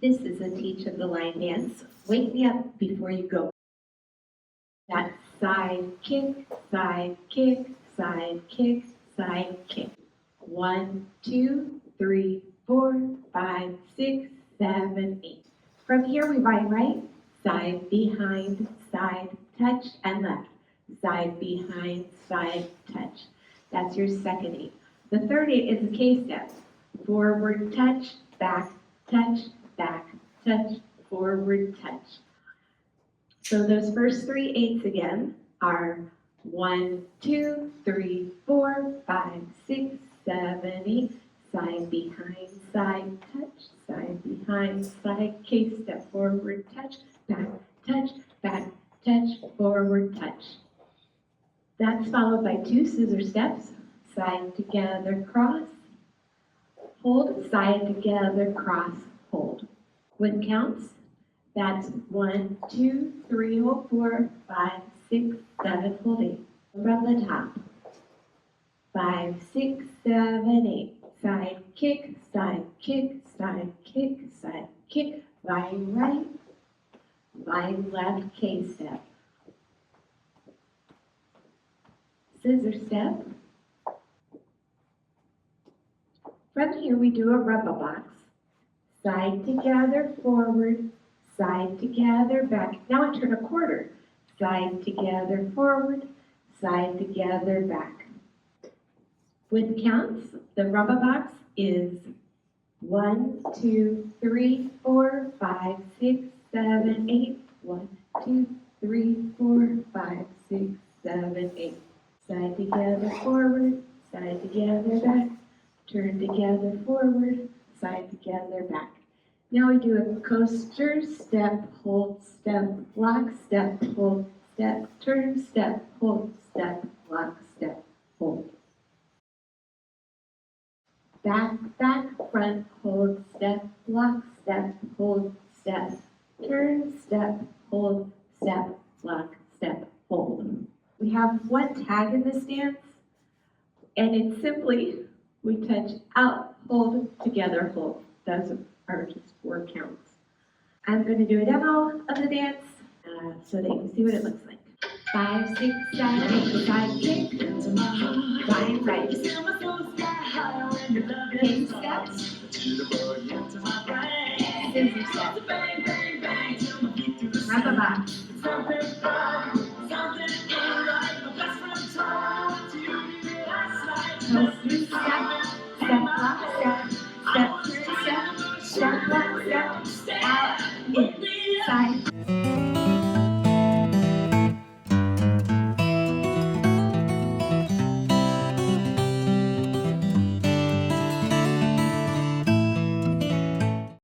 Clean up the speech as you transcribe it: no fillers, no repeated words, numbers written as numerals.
This is a teach of the line dance. Wake me up before you go. That's side kick, side kick, side kick, side kick. 1, 2, 3, 4, 5, 6, 7, 8. From here we ride right, side, behind, side, touch, and left. Side, behind, side, touch. That's your second 8. The third 8 is a K-step. Forward, touch, back, touch, forward, touch. So those first 3 8s again are 1, 2, 3, 4, 5, 6, 7, 8. Side, behind, side, touch, side, behind, side, K-step, forward, touch, back, touch, forward, touch. That's followed by 2 scissor steps, side together, cross, hold, side together, cross, hold. With counts, that's 1, 2, 3, hold 4, 5, 6, 7, hold 8. From the top, 5, 6, 7, 8. Side kick, side kick, side kick, side kick, vine right, vine left, K-step. Scissor step. From here we do a rubber box. Side together, forward, side together, back. Now I turn a quarter. Side together, forward, side together, back. With counts, the rubber box is 1, 2, 3, 4, 5, 6, 7, 8. 1, 2, 3, 4, 5, 6, 7, 8. Side together, forward, side together, back. Turn together, forward, side together, back. Now we do a coaster, step, hold, step, lock, step, hold, step, turn, step, hold, step, lock, step, hold. Back, front, hold, step, lock, step, hold, step, turn, step, hold, step, lock, step, hold. We have one tag in this dance, and it's simply, we touch out, hold, together, hold. Those are just 4 counts. I'm going to do a demo of the dance so that you can see what it looks like. 5, 6, 7, 8, side kick, vine right. Kick step, scissor step, rubber box, coaster step, step, lock, step, step, turn, step, lock, step, out, in, side.